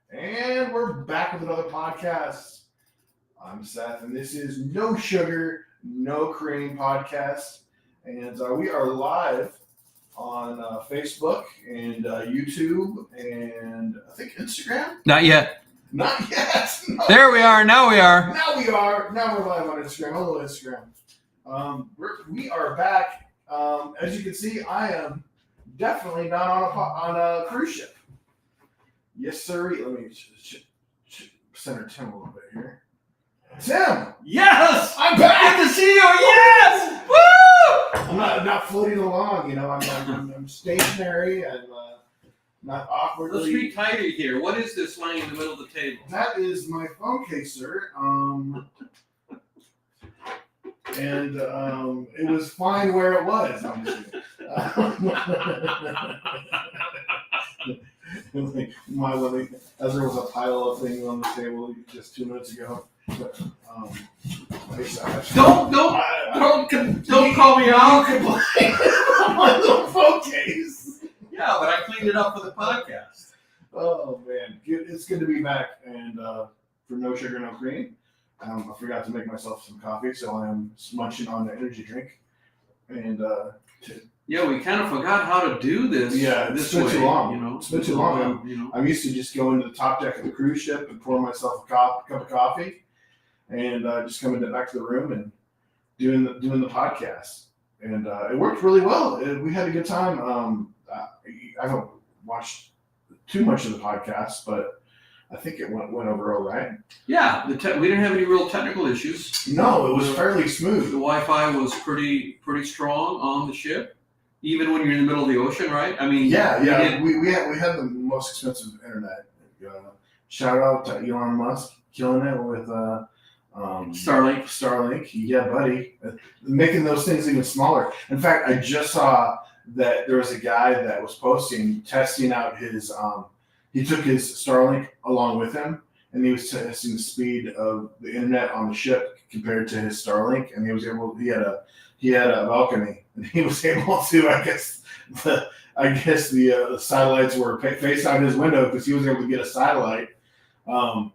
And we're back with another podcast. I'm Seth, and this is No Sugar, No Cream podcast. And we are live on Facebook and YouTube and I think Instagram. Not yet. Not yet. No. There we are. Now we are. Now we're live on Instagram. Hello, Instagram. We are back. As you can see, I am definitely not on a cruise ship. Yes, sir. Let me center Tim a little bit here. Tim! Yes! I'm back! Good to see you! Yes! Woo! I'm not floating along, I'm stationary and not awkwardly. Let's be tighter here. What is this lying in the middle of the table? That is my phone case, sir. And it was fine where it was. I'm just kidding. As there was a pile of things on the table just 2 minutes ago. But, Don't call me out. Complain about my little phone case. Yeah, but I cleaned it up for the podcast. Oh man, it's good to be back, and for No Sugar, No Cream. I forgot to make myself some coffee, so I am munching on the energy drink. And yeah, we kind of forgot how to do this. Yeah, this been way, too long. You know, it's been too long. I'm used to just going to the top deck of the cruise ship and pouring myself a cup of coffee, and just coming back to the room and doing the podcast. And it worked really well. We had a good time. I haven't watched too much of the podcast, but I think it went over all right. Yeah, we didn't have any real technical issues. No, it was fairly smooth. The Wi-Fi was pretty strong on the ship, even when you're in the middle of the ocean, right? I mean, we had the most expensive internet. Shout out to Elon Musk, killing it with Starlink, yeah, buddy, making those things even smaller. In fact, I just saw that there was a guy that was testing out his. He took his Starlink along with him, and he was testing the speed of the internet on the ship compared to his Starlink. And he had a balcony, and he was able to. I guess the satellites were facing out his window because he was able to get a satellite. And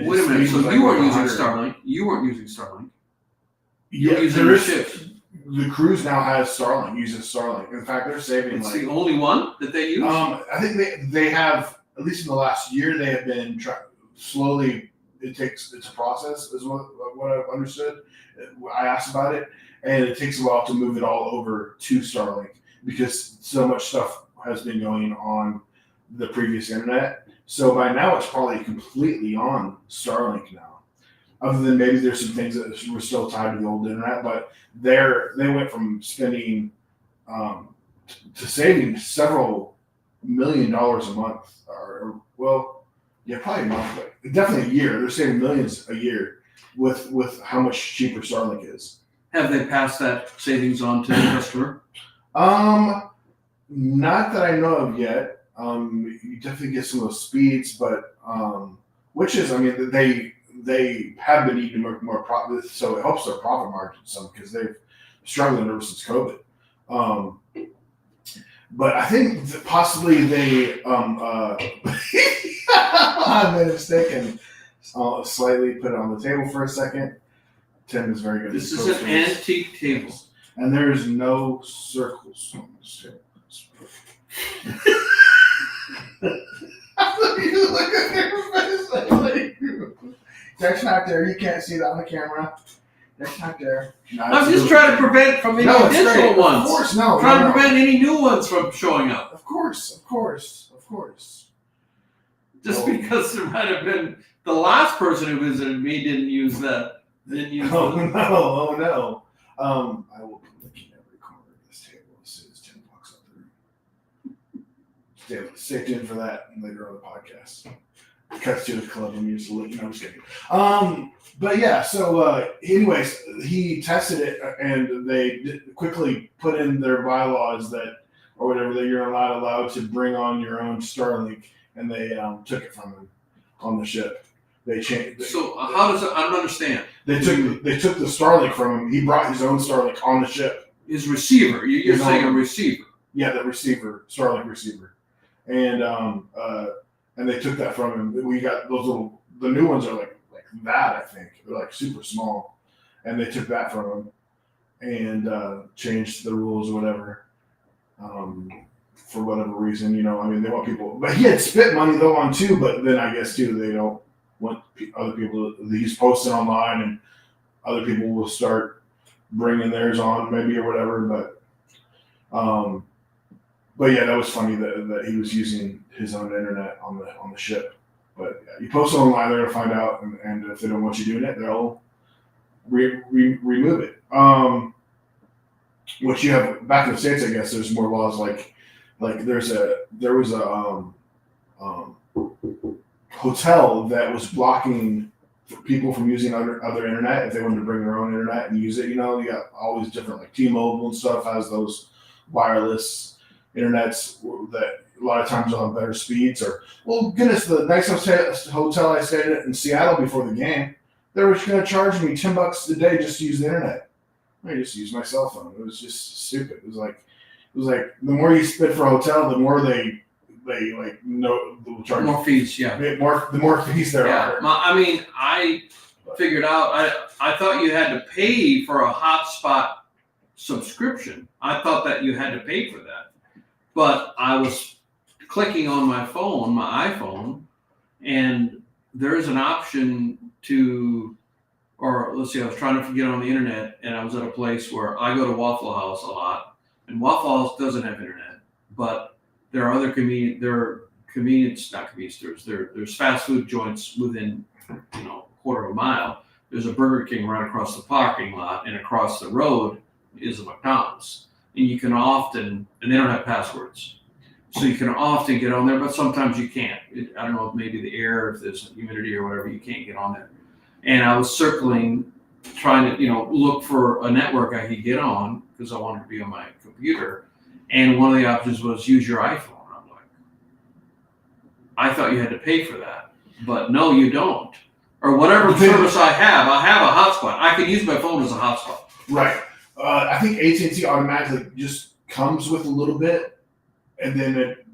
wait a minute. So you weren't using Starlink. You weren't using Starlink. Yeah, there is. The cruise now has Starlink. Uses Starlink. In fact, they're saving. It's the only one that they use. I think they have, at least in the last year, they have been slowly. It's a process, is what I've understood. I asked about it, and it takes a while to move it all over to Starlink because so much stuff has been going on the previous internet. So by now, it's probably completely on Starlink now. Other than maybe there's some things that were still tied to the old internet, but they went from spending to saving several $1 million a month, probably a month, but definitely a year. They're saving millions a year with how much cheaper Starlink is. Have they passed that savings on to the customer? Not that I know of yet. You definitely get some of those speeds, but they have been eating more profit, so it helps their profit margin some because they've struggled ever since COVID. But I think that possibly they I made a mistake and slightly put it on the table for a second. Tim is very good. This is an antique table, and there is no circles on this table. That's not there. You can't see that on the camera. That's not there. No, I'm just trying to prevent from any additional ones. Of course, no. Trying to prevent any new ones from showing up. Of course. Just because there might have been the last person who visited me didn't use that. Oh no. I will be looking every corner of this table as soon as Tim walks up the room. Stay tuned for that later on the podcast. Cuts to the club and just I'm just kidding. But yeah, so anyways, he tested it and they quickly put in their bylaws that you're not allowed to bring on your own Starlink, and they took it from him on the ship. They changed. So how does it? I don't understand. They took the Starlink from him. He brought his own Starlink on the ship. His receiver. You're saying a receiver. Yeah, the receiver, Starlink receiver, and and they took that from him. We got those the new ones are like that, I think. They're like super small, and they took that from him and changed the rules or whatever. For whatever reason, you know, I mean, they want people, but he had spit money though on too, but then I guess too, they don't want other people, he's posting online and other people will start bringing theirs on maybe or whatever, but yeah, that was funny that he was using his own internet on the ship. But yeah, you post it online, they're gonna find out, and if they don't want you doing it, they'll remove it. Which you have back in the States, I guess there's more laws like there was a hotel that was blocking people from using other internet if they wanted to bring their own internet and use it. You know, you got all these different like T-Mobile and stuff has those wireless internets that a lot of times will have better speeds. Or well, goodness, the nice hotel I stayed at in Seattle before the game, they were going to charge me $10 a day just to use the internet. I just used my cell phone. It was just stupid. It was like the more you spend for a hotel, the more they like they'll charge more fees. Yeah, the more fees there are. I mean, I figured out. I thought you had to pay for a hotspot subscription. I thought that you had to pay for that, but I was clicking on my iPhone, and there's an option to. Or let's see, I was trying to get on the internet, and I was at a place where I go to Waffle House a lot, and Waffle House doesn't have internet, but there are other there's fast food joints within, you know, a quarter of a mile. There's a Burger King right across the parking lot, and across the road is a McDonald's, and you can often, and they don't have passwords, so you can often get on there, but sometimes you can't. I don't know if maybe the air, if there's humidity or whatever, you can't get on there. And I was circling, trying to, you know, look for a network I could get on because I wanted to be on my computer. And one of the options was use your iPhone. I'm like, I thought you had to pay for that, but no, you don't. Or whatever service I have a hotspot. I can use my phone as a hotspot. Right. I think AT&T automatically just comes with a little bit, and then it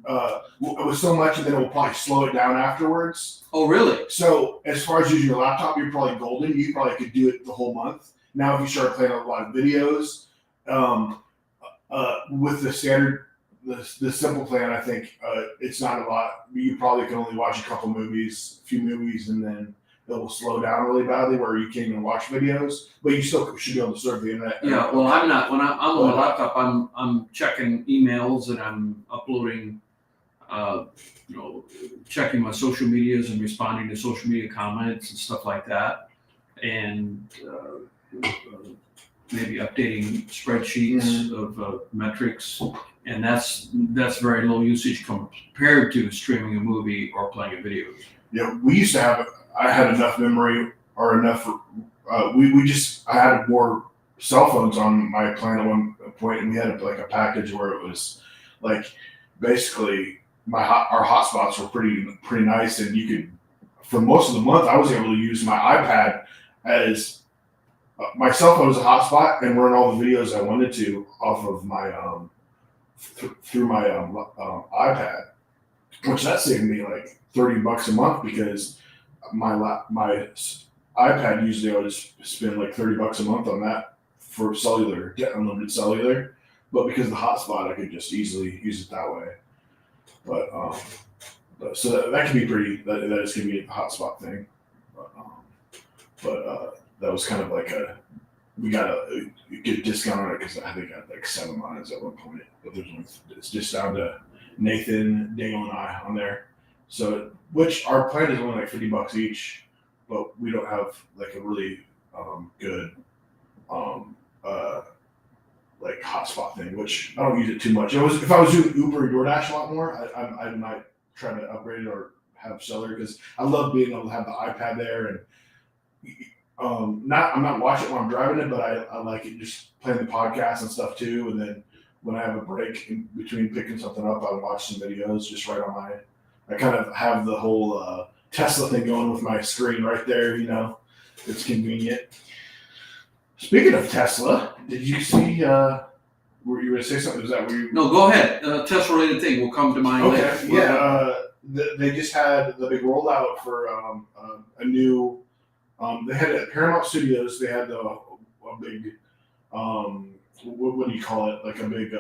was so much, and then it will probably slow it down afterwards. Oh, really? So as far as using your laptop, you're probably golden. You probably could do it the whole month. Now, if you start playing a lot of videos, with the standard, the simple plan, I think it's not a lot. You probably can only watch a few movies, and then it will slow down really badly where you can't even watch videos. But you still should be able to surf the internet. Yeah. Well, I'm not. When I'm on my laptop, I'm checking emails and I'm uploading. You know, checking my social medias and responding to social media comments and stuff like that, and maybe updating spreadsheets of metrics, and that's very low usage compared to streaming a movie or playing a video. Yeah, we used to have. I had enough memory or enough. I had more cell phones on my plan at one point, and we had like a package where it was like basically. Our hotspots were pretty nice, and you could, for most of the month, I was able to use my iPad as my cell phone as a hotspot and run all the videos I wanted to off of my through my iPad, which that saved me like $30 a month because my iPad usually I would spend like $30 a month on that for cellular, get unlimited cellular, but because of the hotspot, I could just easily use it that way. But so that can be pretty. That is going to be a hotspot thing. But that was kind of like we got a good discount on it because I think I had like 7 lines at one point. But it's just down to Nathan, Dale, and I on there. So which our plan is only like $50 each, but we don't have like a really good like hotspot thing, which I don't use it too much. If I was doing Uber or DoorDash a lot more, I might try to upgrade it or have cellular because I love being able to have the iPad there and I'm not watching it while I'm driving it, but I like it just playing the podcast and stuff too. And then when I have a break in between picking something up, I watch some videos just right on I kind of have the whole Tesla thing going with my screen right there. You know, it's convenient. Speaking of Tesla, did you see? Were you going to say something? Was that where you? No, go ahead. Tesla-related thing will come to mind later. Yeah. they just had the big rollout for a new. They had at Paramount Studios. They had a big. What do you call it? Like a big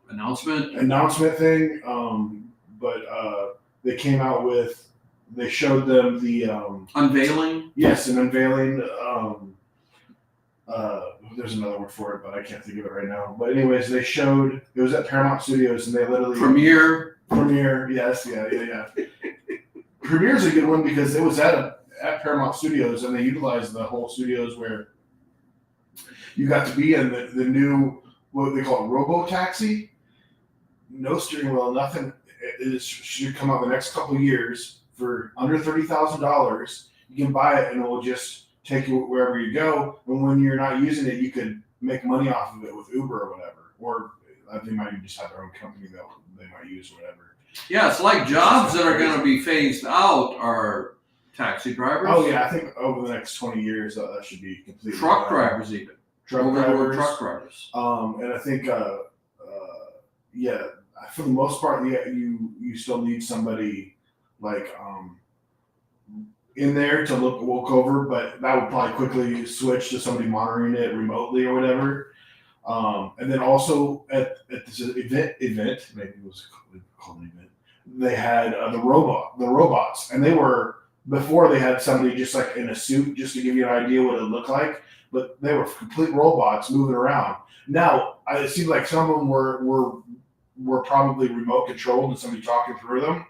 announcement thing. But they came out with. They showed them the unveiling. Yes, an unveiling. There's another word for it, but I can't think of it right now. But anyways, they showed it was at Paramount Studios, and they literally Premiere. Yes, yeah. Premiere's a good one because it was at Paramount Studios, and they utilized the whole studios where you got to be in the new what they call it robo taxi. No steering wheel, nothing. It should come out the next couple of years for under $30,000. You can buy it, and it will just take you wherever you go. And when you're not using it, you could make money off of it with Uber or whatever. Or they might just have their own company that they might use or whatever. Yeah, it's like jobs that are going to be phased out are taxi drivers. Oh yeah, I think over the next 20 years that should be completely. Truck drivers even. Truck drivers. And I think yeah, for the most part, yeah, you still need somebody like in there to look over, but that would probably quickly switch to somebody monitoring it remotely or whatever. And then also at this event, maybe it was called an event, they had the robots, and they were before they had somebody just like in a suit just to give you an idea what it looked like, but they were complete robots moving around. Now it seemed like some of them were probably remote controlled and somebody talking through them,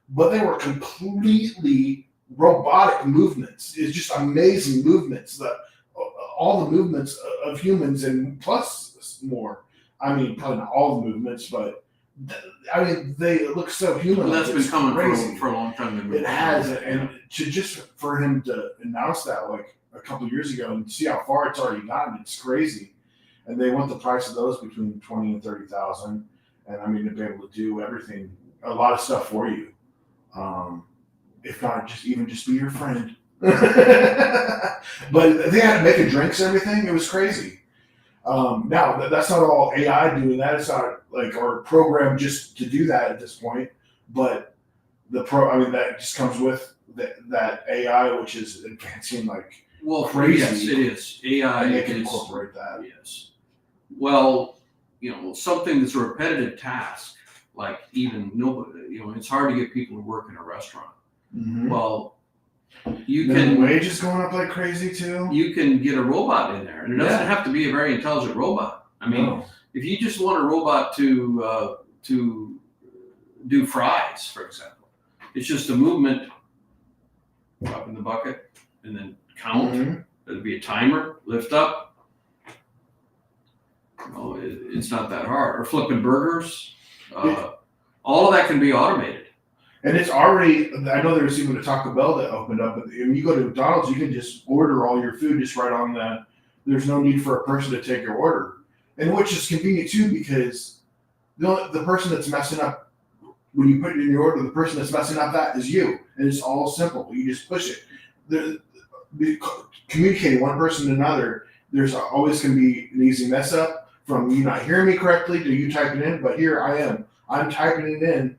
but they were completely robotic movements. It's just amazing movements. All the movements of humans and plus more. I mean, probably not all the movements, but I mean, they look so human. Well, that's been coming for a long time. It has, and just for him to announce that like a couple of years ago and see how far it's already gotten, it's crazy. And they want the price of those between 20 and 30,000, and I mean to be able to do everything, a lot of stuff for you. If not, just be your friend. But they had to make the drinks and everything. It was crazy. Now that's not all AI doing that. It's not like or programmed just to do that at this point. But that just comes with that AI, which is advancing like crazy. Yes, it is. AI. And they can incorporate that. Yes. Well, something that's a repetitive task, like even nobody, it's hard to get people to work in a restaurant. Mm-hmm. Well, wages going up like crazy too. You can get a robot in there, and it doesn't have to be a very intelligent robot. I mean, if you just want a robot to do fries, for example, it's just a movement, drop in the bucket, and then count. Mm-hmm. There'll be a timer, lift up. It's not that hard. Or flipping burgers. All of that can be automated. And it's already, I know there's even a Taco Bell that opened up, but when you go to McDonald's, you can just order all your food just right on that. There's no need for a person to take your order. And which is convenient too, because the person that's messing up, when you put it in your order, the person that's messing up that is you. And it's all simple. You just push it. Communicating one person to another, there's always going to be an easy mess up from you not hearing me correctly to you typing in, but here I am. I'm typing it in.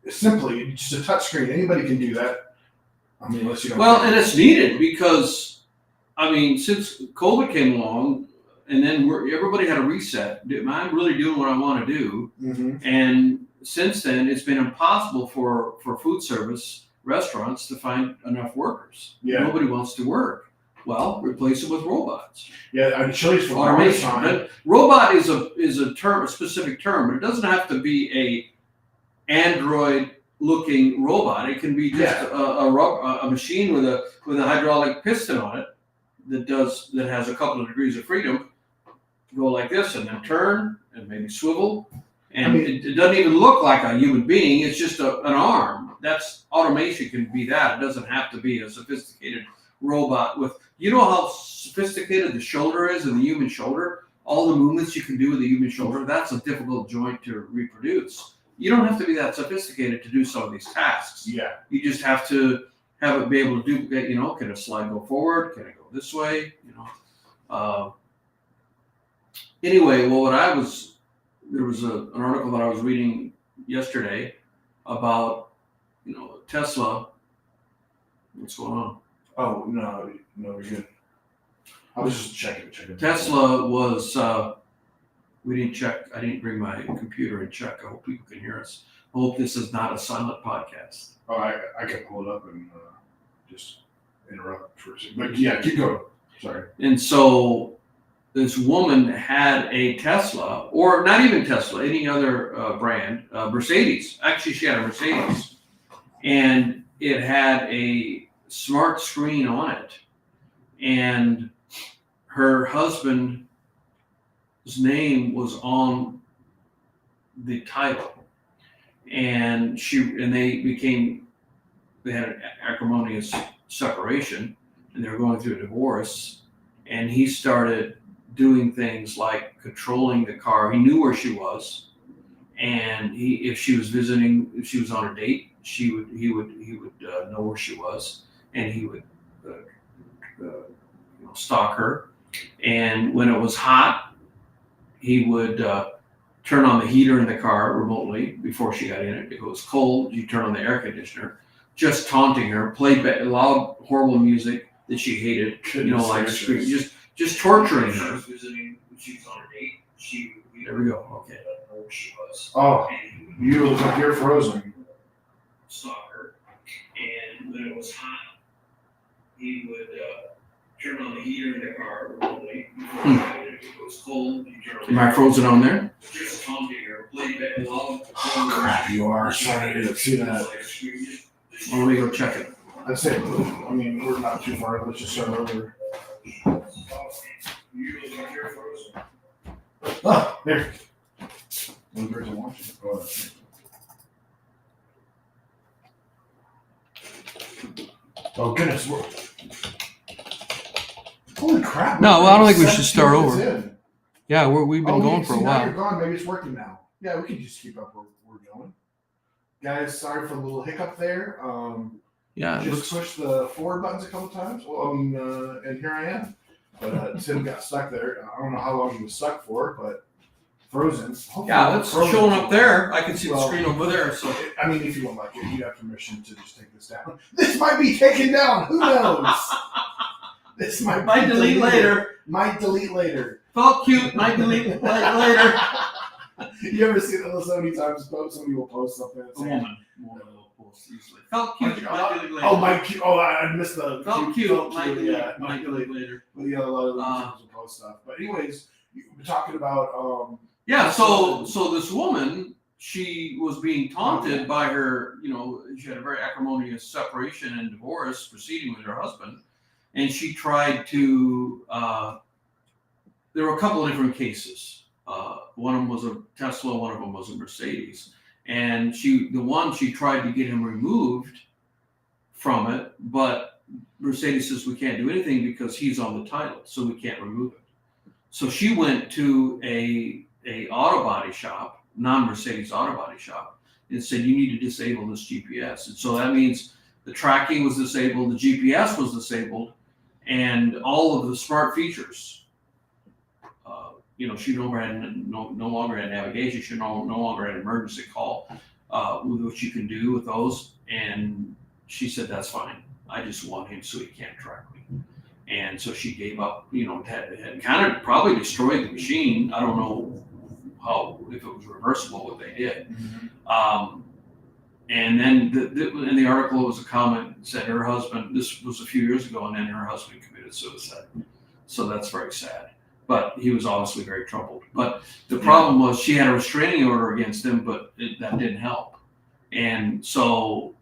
Simply, just a touch screen. Anybody can do that. I mean, unless you don't. Well, and it's needed because, I mean, since COVID came along, and then everybody had a reset. Am I really doing what I want to do? Mm-hmm. And since then, it's been impossible for food service restaurants to find enough workers. Yeah. Nobody wants to work. Well, replace it with robots. Yeah, I'm Chili's for automation. But robot is a term, a specific term, but it doesn't have to be a Android-looking robot. It can be just a machine with a hydraulic piston on it that has a couple of degrees of freedom. Go like this and then turn and maybe swivel, and it doesn't even look like a human being. It's just an arm. That's automation can be that. It doesn't have to be a sophisticated robot with. You know how sophisticated the shoulder is in the human shoulder. All the movements you can do with the human shoulder. That's a difficult joint to reproduce. You don't have to be that sophisticated to do some of these tasks. Yeah. You just have to have it be able to duplicate, can a slide go forward? Can it go this way? Anyway, well, there was an article that I was reading yesterday about Tesla. What's going on? Oh, no, we're good. I was just checking. Tesla was, we didn't check. I didn't bring my computer and check. I hope people can hear us. I hope this is not a silent podcast. Oh, I can pull it up and just interrupt for a second. But yeah, keep going. Sorry. And so this woman had a Tesla, or not even Tesla, any other brand, Mercedes. Actually, she had a Mercedes. And it had a smart screen on it. And her husband's name was on the title. And they had an acrimonious separation, and they were going through a divorce. And he started doing things like controlling the car. He knew where she was, and if she was visiting, if she was on a date, he would know where she was, and he would stalk her. And when it was hot, he would turn on the heater in the car remotely before she got in it. If it was cold, you turn on the air conditioner, just taunting her, played loud, horrible music that she hated, like scream, just torturing her. She was on a date. There we go. Okay. I don't know where she was. Oh, you look like you're frozen. Saw her, and when it was hot, he would turn on the heater in the car remotely. If it was cold, you turn on the. Am I frozen on there? Just taunting her, played loud. Oh, crap, you are. Sorry, I didn't see that. Well, let me go check it. That's it. I mean, we're not too far. Let's just start over. Oh, there. One person watching. Oh, oh goodness. Holy crap. No, well, I don't think we should start over. Yeah, we've been going for a while. Now you're gone. Maybe it's working now. Yeah, we can just keep up where we're going. Guys, sorry for the little hiccup there. Just push the forward buttons a couple times. Well, and here I am. But Tim got stuck there. I don't know how long he was stuck for, but frozen. Hopefully it's showing up there. I can see the screen over there. So I mean, if you won't like it, you have permission to just take this down. This might be taken down. Who knows? This might delete later. Might delete later. Felt cute. Might delete later. You ever see that so many times? Somebody will post something. A woman will post usually. Felt cute. Might delete later. Oh, might cute. Oh, I missed the. Felt cute. Might delete later. But yeah, a lot of people post stuff. But anyways, we're talking about. So this woman, she was being taunted by her. She had a very acrimonious separation and divorce proceeding with her husband, and she tried to. There were a couple of different cases. One of them was a Tesla, one of them was a Mercedes. And she tried to get him removed from it, but Mercedes says we can't do anything because he's on the title, so we can't remove it. So she went to a auto body shop, non-Mercedes auto body shop, and said, you need to disable this GPS. And so that means the tracking was disabled, the GPS was disabled, and all of the smart features. She no longer had navigation. She no longer had emergency call, with what you can do with those. And she said, that's fine. I just want him so he can't track me. And so she gave up, had kind of probably destroyed the machine. I don't know if it was reversible what they did. Mm-hmm. And then in the article was a comment that said her husband, this was a few years ago, and then her husband committed suicide. So that's very sad. But he was obviously very troubled. But the problem was she had a restraining order against him, but that didn't help. And so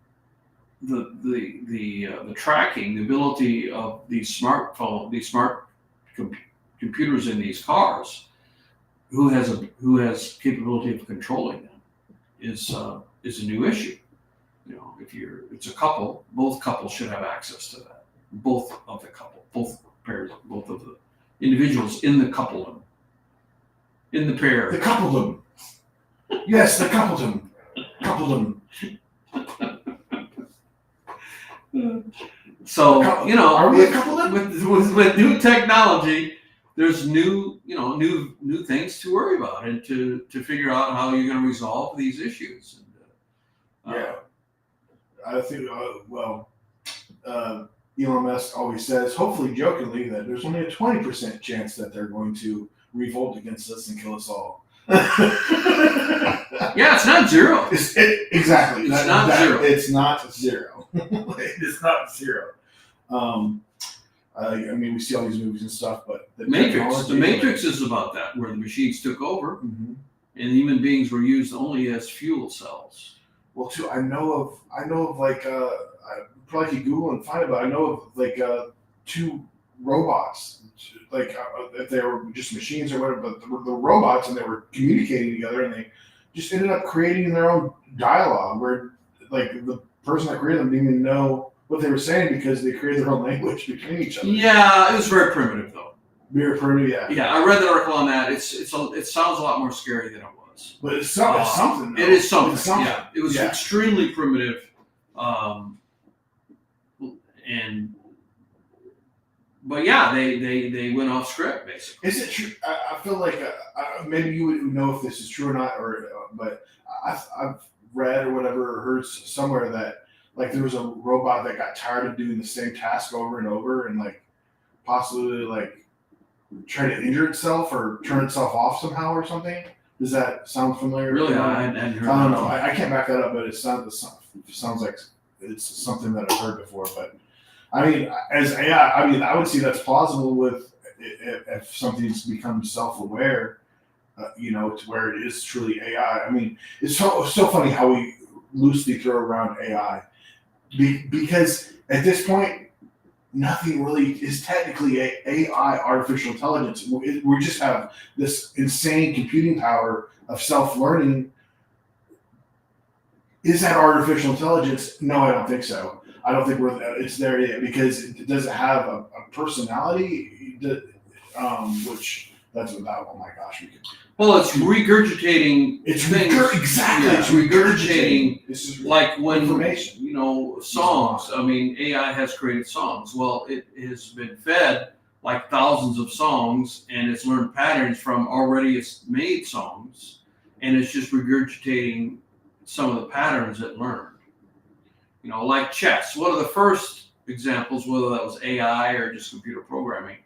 the tracking, the ability of these smart computers in these cars, who has capability of controlling them, is a new issue. If it's a couple, both couples should have access to that. Both of the couple, both pairs, both of the individuals in the coupledom, in the pair. The coupledom. Yes, the coupledom. Coupledom. So are we a coupledom? With new technology, there's new things to worry about and to figure out how you're going to resolve these issues. I think, Elon Musk always says, hopefully jokingly, that there's only a 20% chance that they're going to revolt against us and kill us all. Yeah, it's not zero. Exactly. It's not zero. It's not zero. It is not zero. I mean, we see all these movies and stuff, but The Matrix is about that, where the machines took over, Mm-hmm. and human beings were used only as fuel cells. Well, too, I know of like, I probably could Google and find it, but I know of like 2 robots, like if they were just machines or whatever, but the robots, and they were communicating together, and they just ended up creating their own dialogue where like the person that created them didn't even know what they were saying because they created their own language between each other. Yeah, it was very primitive though. Very primitive, yeah. Yeah, I read the article on that. It sounds a lot more scary than it was. But it's something. Though. It is something. It's something. Yeah, it was extremely primitive, but yeah, they went off script basically. Is it true? I feel like maybe you would know if this is true or not, but I've read or whatever or heard somewhere that like there was a robot that got tired of doing the same task over and over and like possibly like try to injure itself or turn itself off somehow or something. Does that sound familiar? Really, I hadn't heard. I don't know. I can't back that up, but it sounds like it's something that I've heard before. But I mean, I would see that's plausible with if something's become self-aware, to where it is truly AI. I mean, it's so funny how we loosely throw around AI because at this point, nothing really is technically AI, artificial intelligence. We just have this insane computing power of self-learning. Is that artificial intelligence? No, I don't think so. I don't think it's there yet because it doesn't have a personality, which that's without. Oh my gosh, well, it's regurgitating. Exactly. Yeah, it's regurgitating. This is like when information. Songs. I mean, AI has created songs. Well, it has been fed like thousands of songs, and it's learned patterns from already made songs, and it's just regurgitating some of the patterns it learned. Like chess. One of the first examples, whether that was AI or just computer programming,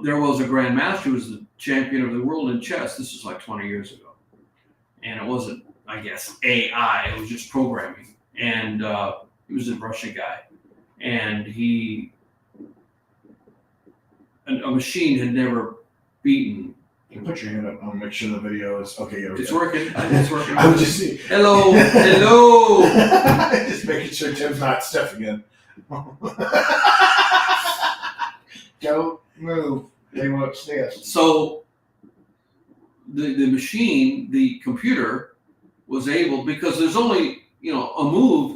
there was a grandmaster who was the champion of the world in chess. This is like 20 years ago. And it wasn't, I guess, AI. It was just programming. And he was a Russian guy. And a machine had never beaten. You can put your hand up. I'll make sure the video is okay. It's working. It's working. I was just seeing. Hello. Just making sure Tim's not Steph again. Don't move. They won't upstairs. So the machine, the computer, was able, because there's only a move.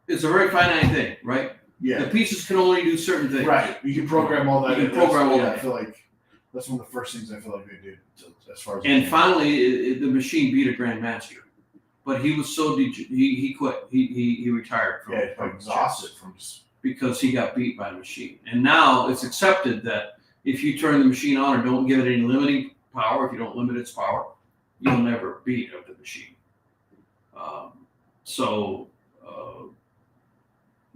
It's a very finite thing, right? Yeah. The pieces can only do certain things. Right. You can program all that. You can program all that. I feel like that's one of the first things I feel like they did as far as. And finally, the machine beat a grandmaster, but he was so he quit. He retired from. Yeah, exhausted from just. Because he got beat by a machine. And now it's accepted that if you turn the machine on or don't give it any limiting power, if you don't limit its power, you'll never beat the machine.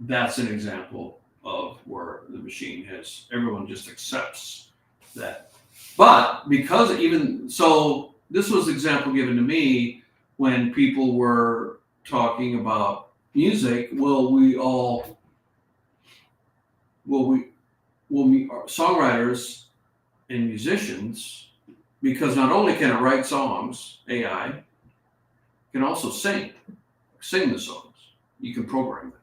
That's an example of where the machine everyone just accepts that. But because this was an example given to me when people were talking about music. We songwriters and musicians, because not only can it write songs, AI can also sing the songs. You can program them.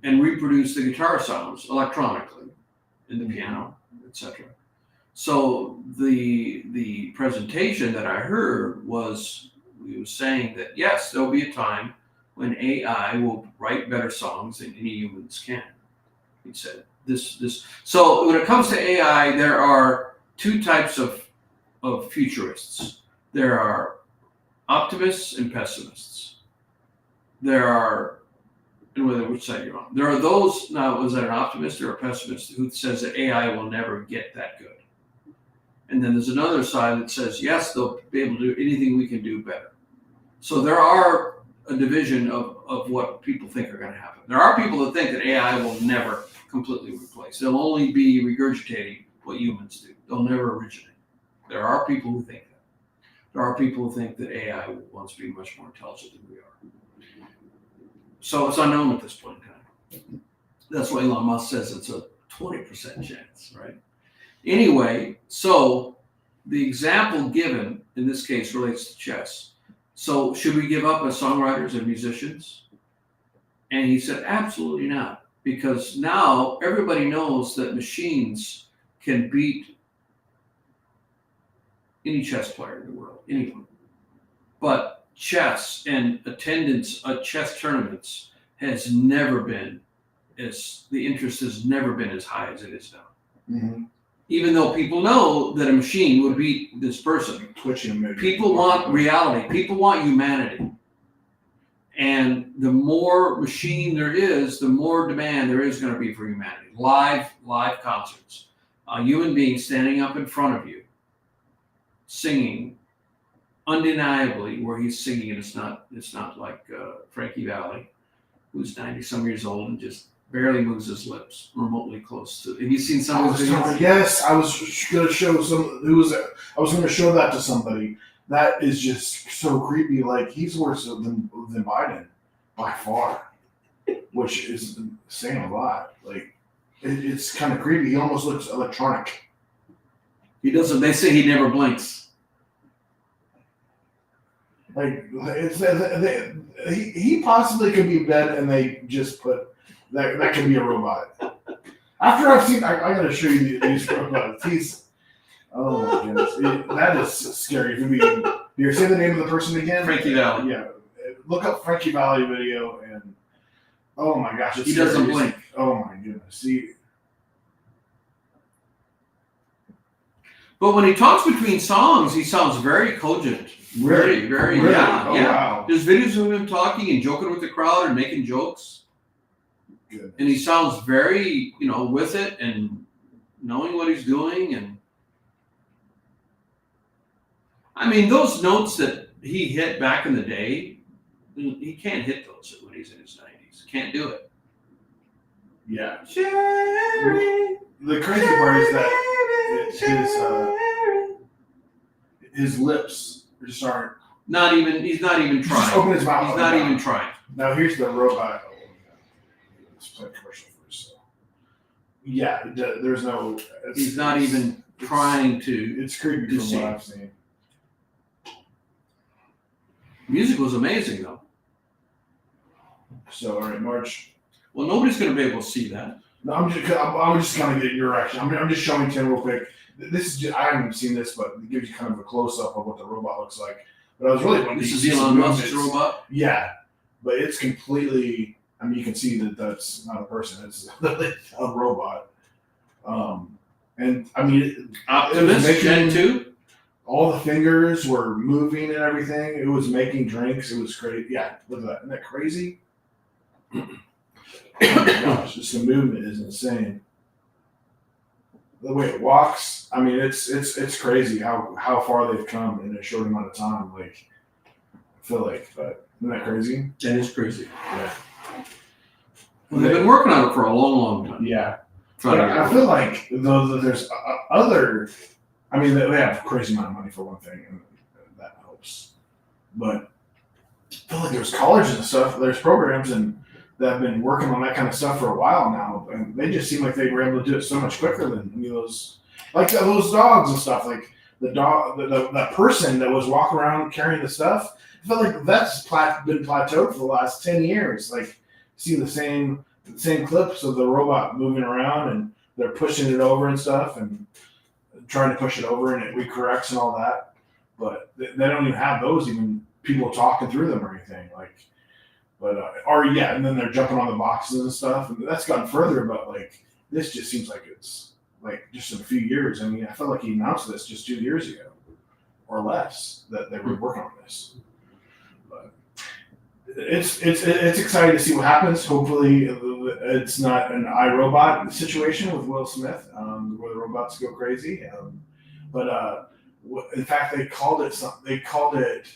And reproduce the guitar sounds electronically in the piano, etc. So the presentation that I heard was saying that yes, there'll be a time when AI will write better songs than any humans can. He said this. So when it comes to AI, there are 2 types of futurists. There are optimists and pessimists. And whether which side you're on. There are those, now, was that an optimist or a pessimist, who says that AI will never get that good? And then there's another side that says, yes, they'll be able to do anything we can do better. So there are a division of what people think are going to happen. There are people that think that AI will never completely replace. They'll only be regurgitating what humans do. They'll never originate. There are people who think that. There are people who think that AI will once be much more intelligent than we are. So it's unknown at this point in time. That's why Elon Musk says it's a 20% chance, right? Anyway, so the example given in this case relates to chess. So should we give up as songwriters and musicians? And he said, absolutely not. Because now everybody knows that machines can beat any chess player in the world, anyone. But chess and attendance at chess tournaments has never been the interest has never been as high as it is now. Mm-hmm. Even though people know that a machine would beat this person. People want reality. People want humanity. And the more machine there is, the more demand there is going to be for humanity. Live concerts. A human being standing up in front of you, singing undeniably where he's singing, and it's not like Frankie Valli, who's 90-some years old and just barely moves his lips remotely close to. Have you seen some of his videos? Yes, I was going to show I was going to show that to somebody. That is just so creepy. Like, he's worse than Biden by far, which is saying a lot. Like, it's kind of creepy. He almost looks electronic. He doesn't. They say he never blinks. Like, he possibly could be bad, and they just put that could be a robot. After I've seen, I got to show you these robots. Oh my goodness, that is scary. You say the name of the person again? Frankie Valli. Yeah, look up Frankie Valli video, and oh my gosh, he doesn't blink. Oh my goodness, see. But when he talks between songs, he sounds very cogent. Very, really? Yeah, oh, yeah. Wow. There's videos of him talking and joking with the crowd and making jokes. Goodness. And he sounds very, with it and knowing what he's doing. And I mean, those notes that he hit back in the day, he can't hit those when he's in his 90s. Can't do it. Yeah. Sherry, the crazy part is that his lips just aren't. He's not even trying. Just open his mouth. He's not even trying. Now here's the robot. Let's play a commercial first. So. Yeah, there's no. He's not even trying to. It's creepy from what I've seen. Music was amazing, though. So, all right, March. Well, nobody's going to be able to see that. No, I'm just kind of getting your reaction. I'm just showing Tim real quick. This is just, I haven't seen this, but it gives you kind of a close up of what the robot looks like. But I was really wondering. This is Elon Musk's robot. Yeah, but it's completely. I mean, you can see that that's not a person; it's a robot. And I mean, Optimus Gen 2. All the fingers were moving and everything. It was making drinks. It was crazy. Yeah, look at that. Isn't that crazy? Oh my gosh, just the movement is insane. The way it walks, I mean, it's crazy how far they've come in a short amount of time. Like, I feel like, but isn't that crazy? That is crazy. Yeah. Well, they've been working on it for a long, long time. Yeah. But I feel like though that there's other. I mean, they have a crazy amount of money for one thing, and that helps. But I feel like there's colleges and stuff. There's programs and that have been working on that kind of stuff for a while now, and they just seem like they were able to do it so much quicker than those dogs and stuff. Like the dog, that person that was walking around carrying the stuff. I feel like that's been plateaued for the last 10 years. Like, see the same clips of the robot moving around, and they're pushing it over and stuff, and trying to push it over, and it recorrects and all that. But they don't even have those, even people talking through them or anything. Like, but and then they're jumping on the boxes and stuff, and that's gotten further. But like, this just seems like it's like just in a few years. I mean, I felt like he announced this just 2 years ago or less that they were working on this. But it's exciting to see what happens. Hopefully, it's not an iRobot situation with Will Smith, where the robots go crazy. But in fact, they called it something. They called it,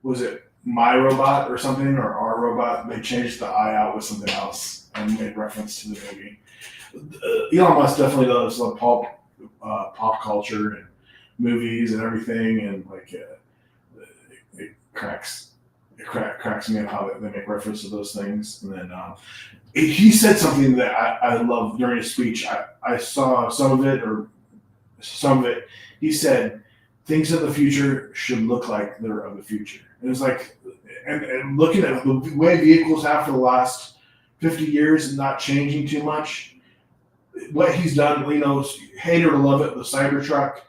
was it My Robot or something, or Our Robot? They changed the I out with something else and made reference to the movie. Elon Musk definitely does love pop culture and movies and everything, and like it cracks me up how they make reference to those things. And then he said something that I love during his speech. I saw some of it. He said things of the future should look like they're of the future. And it's like, and looking at the way vehicles have for the last 50 years and not changing too much, what he's done, hate it or love it, the Cybertruck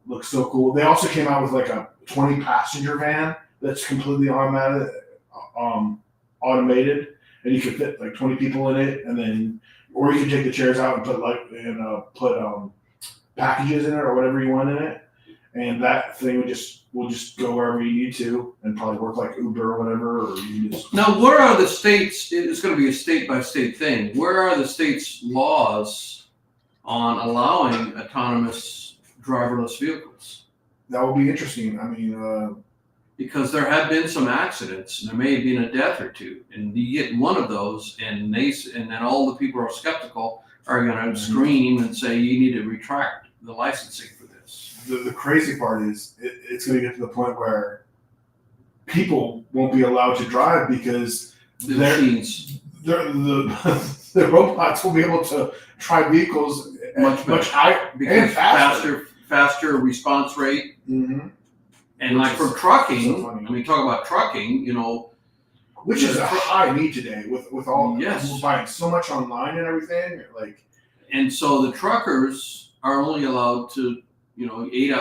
looks so cool. They also came out with like a 20 passenger van that's completely automated, and you can fit like 20 people in it, and then, or you can take the chairs out and put packages in it or whatever you want in it, and that thing will just go wherever you need to and probably work like Uber or whatever, or you just. Now, where are the states? It's going to be a state by state thing. Where are the states' laws on allowing autonomous driverless vehicles? That will be interesting. I mean, because there have been some accidents, and there may have been a death or two, and you get one of those, and then all the people who are skeptical are going to scream and say you need to retract the licensing for this. The crazy part is it's going to get to the point where people won't be allowed to drive because the machines, the robots will be able to drive vehicles much higher and faster response rate. Mm-hmm. And like for trucking, so I mean, talk about trucking, which is a high need today with all we're buying so much online and everything. And so the truckers are only allowed to, 8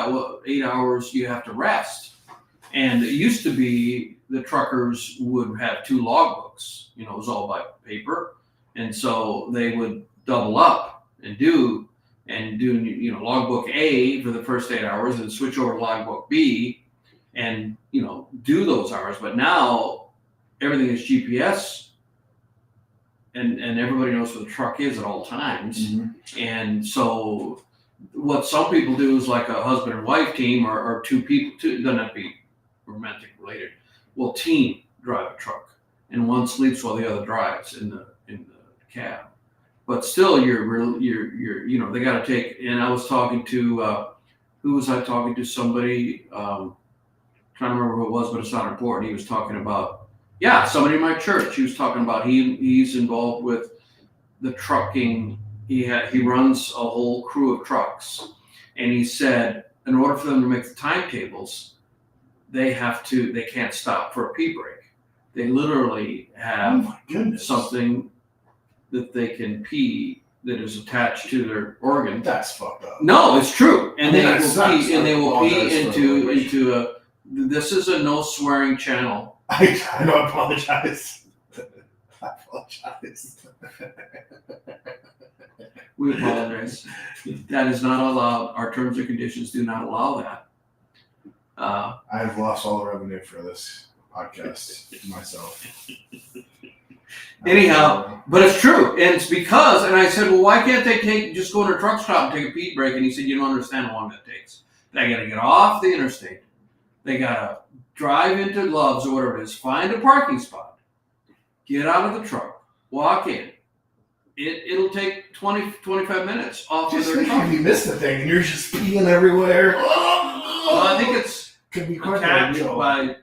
hours you have to rest. And it used to be the truckers would have 2 logbooks, it was all by paper. And so they would double up and do logbook A for the first 8 hours and switch over to logbook B and, do those hours. But now everything is GPS and everybody knows where the truck is at all times. Mm-hmm. And so what some people do is like a husband and wife team or 2 people, it doesn't have to be romantic related, will team drive a truck and one sleeps while the other drives in the cab. But still, they got to take. And I was talking to who was I talking to? Somebody, trying to remember who it was, but it's not important. He was talking about somebody in my church. He was talking about he's involved with the trucking. He runs a whole crew of trucks, and he said in order for them to make the timetables, they can't stop for a pee break. They literally have something that they can pee that is attached to their organ. That's fucked up. No, it's true. And they will pee into a. This is a no swearing channel. I know. I apologize. We apologize. That is not allowed. Our terms and conditions do not allow that. I have lost all the revenue for this podcast myself. Anyhow, but it's true. And it's because, and I said, well, why can't they just go to a truck stop and take a pee break? And he said, you don't understand how long that takes. They got to get off the interstate. They got to drive into Love's or whatever it is, find a parking spot, get out of the truck, walk in. It'll take 20-25 minutes off of their truck. If you miss the thing and you're just peeing everywhere. Well, I think it's could be attached by,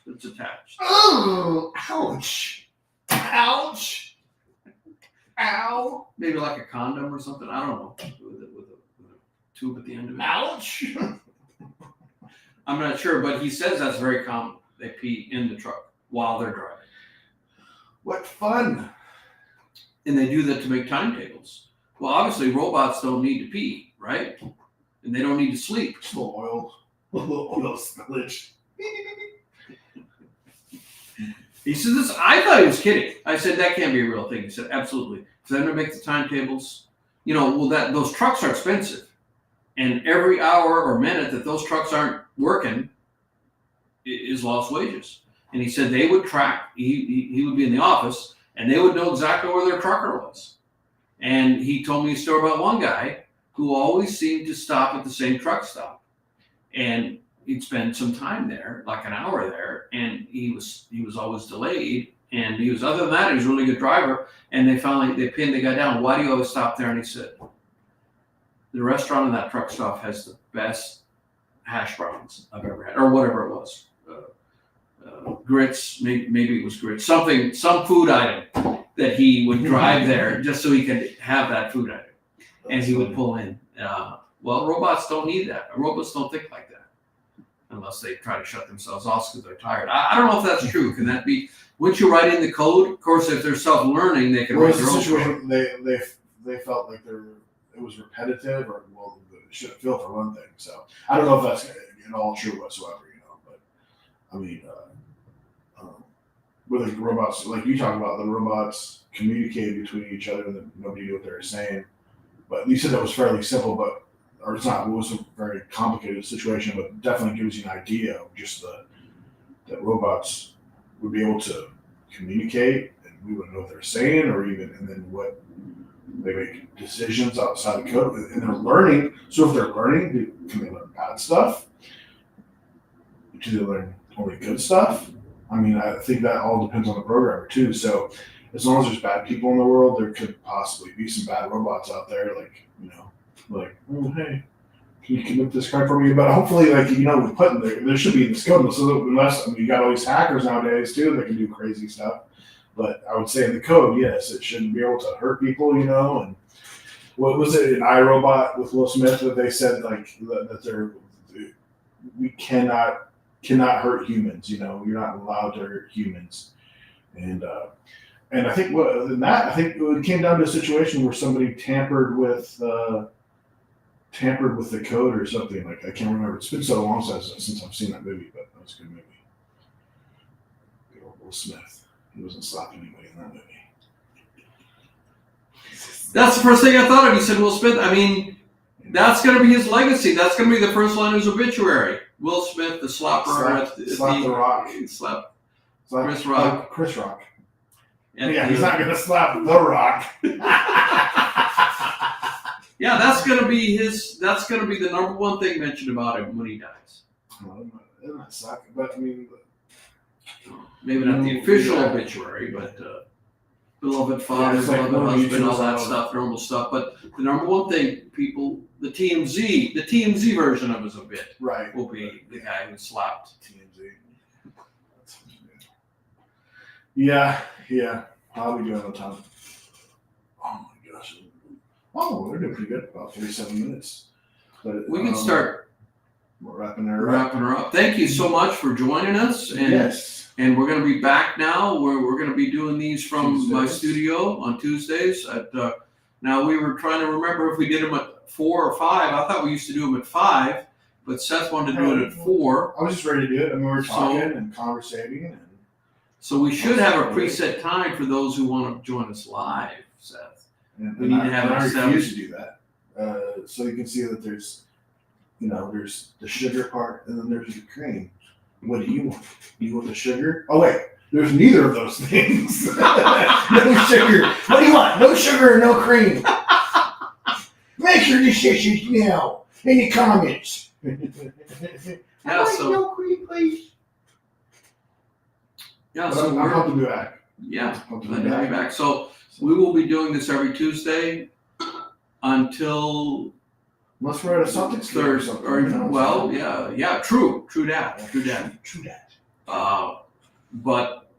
it's attached. Oh, ouch. Ouch. Ow. Maybe like a condom or something. I don't know. With a tube at the end of it. Ouch. I'm not sure, but he says that's very common. They pee in the truck while they're driving. What fun. And they do that to make timetables. Well, obviously robots don't need to pee, right? And they don't need to sleep. Just a little oil spillage. He said this. I thought he was kidding. I said that can't be a real thing. He said absolutely. For them to make the timetables, those trucks are expensive, and every hour or minute that those trucks aren't working is lost wages. And he said they would track. He would be in the office, and they would know exactly where their trucker was. And he told me a story about one guy who always seemed to stop at the same truck stop, and he'd spend some time there, like an hour there, and he was always delayed. And he was, other than that, he was a really good driver. And they pinned the guy down. Why do you always stop there? And he said, the restaurant in that truck stop has the best hash browns I've ever had, or whatever it was. Grits, maybe it was grits, some food item that he would drive there just so he could have that food item. And he would pull in. Well, robots don't need that. Robots don't think like that unless they try to shut themselves off because they're tired. I don't know if that's true. Can that be? Once you write in the code, of course, if they're self-learning, they can write their own code. They felt like it was repetitive, or well, it should feel for one thing. So I don't know if that's at all true whatsoever, But I mean, with the robots, like you talk about, the robots communicated between each other and nobody knew what they were saying. But you said that was fairly simple, or it's not. It was a very complicated situation, but definitely gives you an idea of just that robots would be able to communicate, and we wouldn't know what they're saying, and then what they make decisions outside the code, and they're learning. So if they're learning, can they learn bad stuff? Do they learn only good stuff? I mean, I think that all depends on the programmer too. So as long as there's bad people in the world, there could possibly be some bad robots out there, oh, hey, can you commit this crime for me? But hopefully, we put in there should be in this code. So unless, you got all these hackers nowadays too that can do crazy stuff. But I would say in the code, yes, it shouldn't be able to hurt people, And what was it in iRobot with Will Smith that they said that we cannot hurt humans, You're not allowed to hurt humans. And I think it came down to a situation where somebody tampered with the code or something. I can't remember. It's been so long since I've seen that movie, but that was a good movie. Will Smith. He wasn't slapping anybody in that movie. That's the first thing I thought of. You said Will Smith. I mean, that's going to be his legacy. That's going to be the first line of his obituary. Will Smith, the slapper. Slap the Rock. Slap Chris Rock. Chris Rock. He's not going to slap the Rock. Yeah, that's going to be the number one thing mentioned about him when he dies. Isn't that suck? But I mean, maybe not the official obituary, but beloved father, beloved husband, all that stuff, normal stuff. But the number one thing, the TMZ version of his obit, will be the guy who slapped TMZ. Yeah. How are we doing on time? Oh my gosh. Oh, we're doing pretty good. About 37 minutes. But we can start wrapping her up. Thank you so much for joining us. And, yes. And we're going to be back now. We're going to be doing these from Tuesdays. My studio on Tuesdays. Now we were trying to remember if we did them at 4 or 5. I thought we used to do them at 5, but Seth wanted to do it at 4. I was just ready to do it. I mean, we were talking and conversating. So we should have a preset time for those who want to join us live, Seth. We need to have I refuse to do that. So you can see that there's the sugar part and then there's the cream. What do you want? Do you want the sugar? Oh wait, there's neither of those things. No sugar. What do you want? No sugar or no cream? Make sure you say it now in the comments. No cream, please. Yeah, but so I'm happy to be back. Yeah, glad to have you back. So we will be doing this every Tuesday until unless we're at a Celtics Thursday. True that. But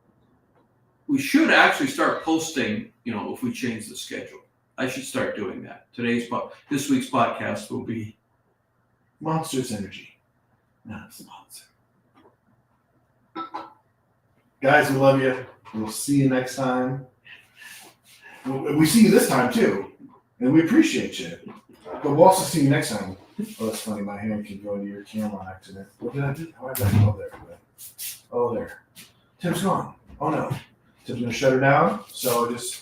we should actually start posting. If we change the schedule, I should start doing that. This week's podcast will be Monsters Energy, not a sponsor. Guys, we love you. We'll see you next time. We see you this time too, and we appreciate you. But we'll also see you next time. Oh, that's funny. My hand can go into your camera on accident. What did I do? How did I go there? Oh, there. Tim's gone. Oh no. Tim's gonna shut her down. So just